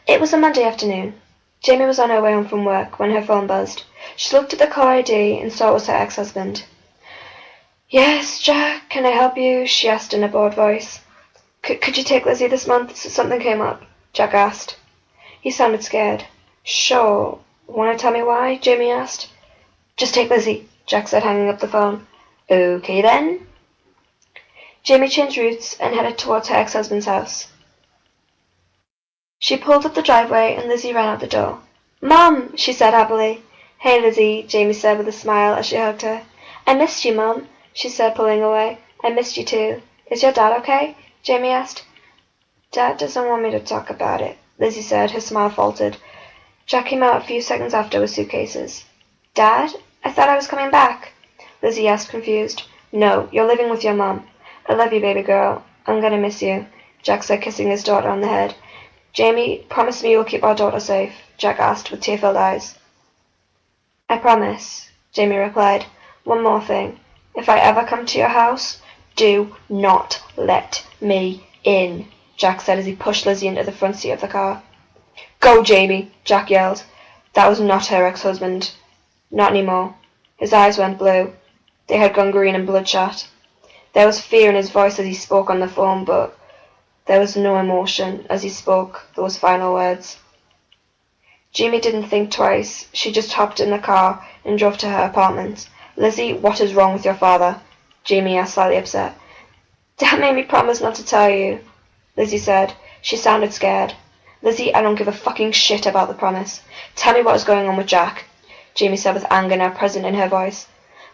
It was a Monday afternoon. Jamie was on her way home from work when her phone buzzed. She looked at the caller ID and saw it was her ex-husband. "Yes, Jack, can I help you?" she asked in a bored voice. Could you take Lizzie this month? Something came up," Jack asked. He sounded scared. "Sure. Want to tell me why?" Jamie asked. "Just take Lizzie," Jack said, hanging up the phone. "Okay then." Jamie changed routes and headed towards her ex-husband's house. She pulled up the driveway and Lizzie ran out the door. "Mom!" she said happily. "Hey, Lizzie," Jamie said with a smile as she hugged her. "I missed you, Mom," she said, pulling away. "I missed you too. Is your dad okay?" Jamie asked. "Dad doesn't want me to talk about it," Lizzie said. Her smile faltered. Jack came out a few seconds after with suitcases. "Dad? I thought I was coming back," Lizzie asked, confused. "No, you're living with your mom. I love you, baby girl. I'm gonna miss you," Jack said, kissing his daughter on the head. "Jamie, promise me you'll keep our daughter safe," Jack asked with tear-filled eyes. "I promise," Jamie replied. "One more thing. If I ever come to your house, do not let me in," Jack said as he pushed Lizzie into the front seat of the car. "Go, Jamie," Jack yelled. That was not her ex-husband. Not anymore. His eyes went blue. They had gone green and bloodshot. There was fear in his voice as he spoke on the phone, but there was no emotion as he spoke those final words. Jamie didn't think twice. She just hopped in the car and drove to her apartment. "Lizzie, what is wrong with your father?" Jamie asked, slightly upset. "Dad made me promise not to tell you," Lizzie said. She sounded scared. "Lizzie, I don't give a fucking shit about the promise. Tell me what is going on with Jack," Jamie said with anger now present in her voice.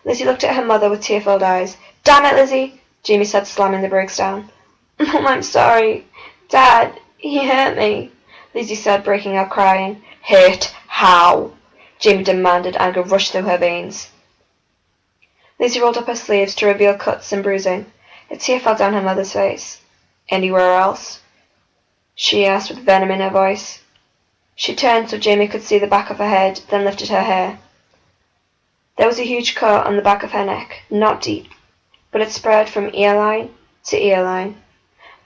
Lizzie looked at her mother with tear-filled eyes. "Damn it, Lizzie," Jamie said, slamming the brakes down. "Mom, I'm sorry. Dad, he hurt me," Lizzie said, breaking out crying. "Hurt how?" Jamie demanded, anger rushed through her veins. Lizzie rolled up her sleeves to reveal cuts and bruising. A tear fell down her mother's face. "Anywhere else?" she asked with venom in her voice. She turned so Jamie could see the back of her head, then lifted her hair. There was a huge cut on the back of her neck, not deep, but it spread from earline to earline.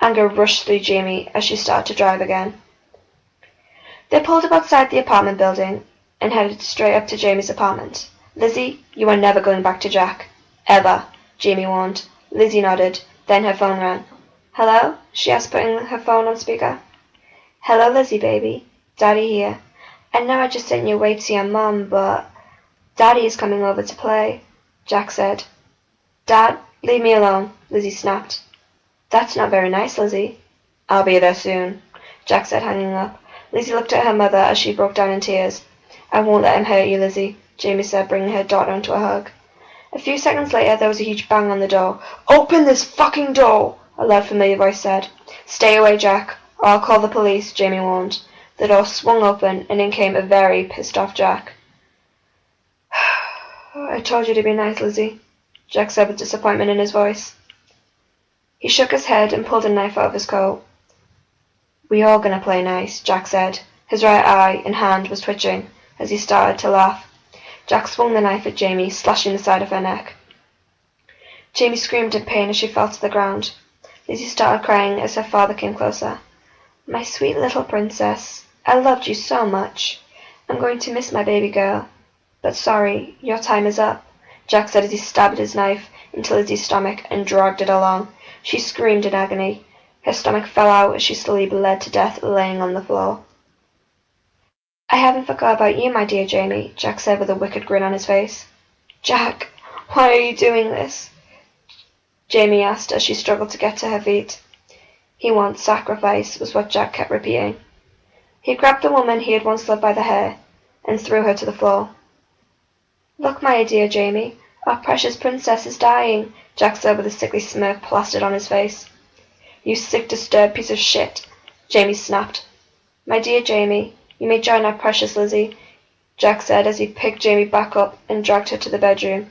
Anger rushed through Jamie as she started to drive again. They pulled up outside the apartment building and headed straight up to Jamie's apartment. "Lizzie, you are never going back to Jack. Ever," Jamie warned. Lizzie nodded. Then her phone rang. "Hello?" she asked, putting her phone on speaker. "Hello, Lizzie, baby. Daddy here. I know I just sent you away to your mum, but Daddy is coming over to play," Jack said. "Dad, leave me alone," Lizzie snapped. "That's not very nice, Lizzie." "I'll be there soon," Jack said, hanging up. Lizzie looked at her mother as she broke down in tears. "I won't let him hurt you, Lizzie," Jamie said, bringing her daughter into a hug. A few seconds later, there was a huge bang on the door. "Open this fucking door!" a loud, familiar voice said. "Stay away, Jack, or I'll call the police," Jamie warned. The door swung open, and in came a very pissed-off Jack. "I told you to be nice, Lizzie," Jack said with disappointment in his voice. He shook his head and pulled a knife out of his coat. "We all gonna play nice," Jack said. His right eye and hand was twitching as he started to laugh. Jack swung the knife at Jamie, slashing the side of her neck. Jamie screamed in pain as she fell to the ground. Lizzie started crying as her father came closer. "My sweet little princess, I loved you so much. I'm going to miss my baby girl. But sorry, your time is up," Jack said as he stabbed his knife into Lizzie's stomach and dragged it along. She screamed in agony. Her stomach fell out as she slowly bled to death, laying on the floor. "I haven't forgot about you, my dear Jamie," Jack said with a wicked grin on his face. "Jack, why are you doing this?" Jamie asked as she struggled to get to her feet. "He wants sacrifice," was what Jack kept repeating. He grabbed the woman he had once loved by the hair and threw her to the floor. "Look, my dear Jamie, our precious princess is dying," Jack said with a sickly smirk plastered on his face. "You sick, disturbed piece of shit," Jamie snapped. "My dear Jamie, you may join our precious Lizzie," Jack said as he picked Jamie back up and dragged her to the bedroom.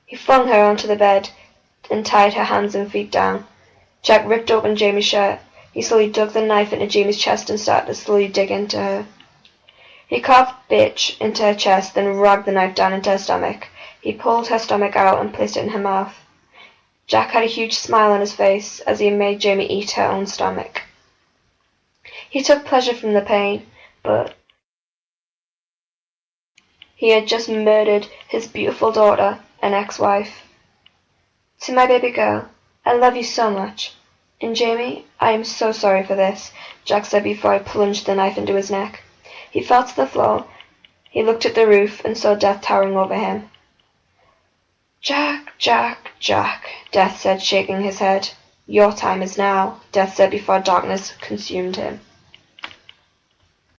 He flung her onto the bed and tied her hands and feet down. Jack ripped open Jamie's shirt. He slowly dug the knife into Jamie's chest and started to slowly dig into her. He carved "bitch" into her chest, then ragged the knife down into her stomach. He pulled her stomach out and placed it in her mouth. Jack had a huge smile on his face as he made Jamie eat her own stomach. He took pleasure from the pain, but he had just murdered his beautiful daughter and ex-wife. To my baby girl, I love you so much. And Jamie, I am so sorry for this, Jack said before I plunged the knife into his neck. He fell to the floor. He looked at the roof and saw Death towering over him. Jack, Jack, Jack, Death said, shaking his head. Your time is now, Death said before darkness consumed him.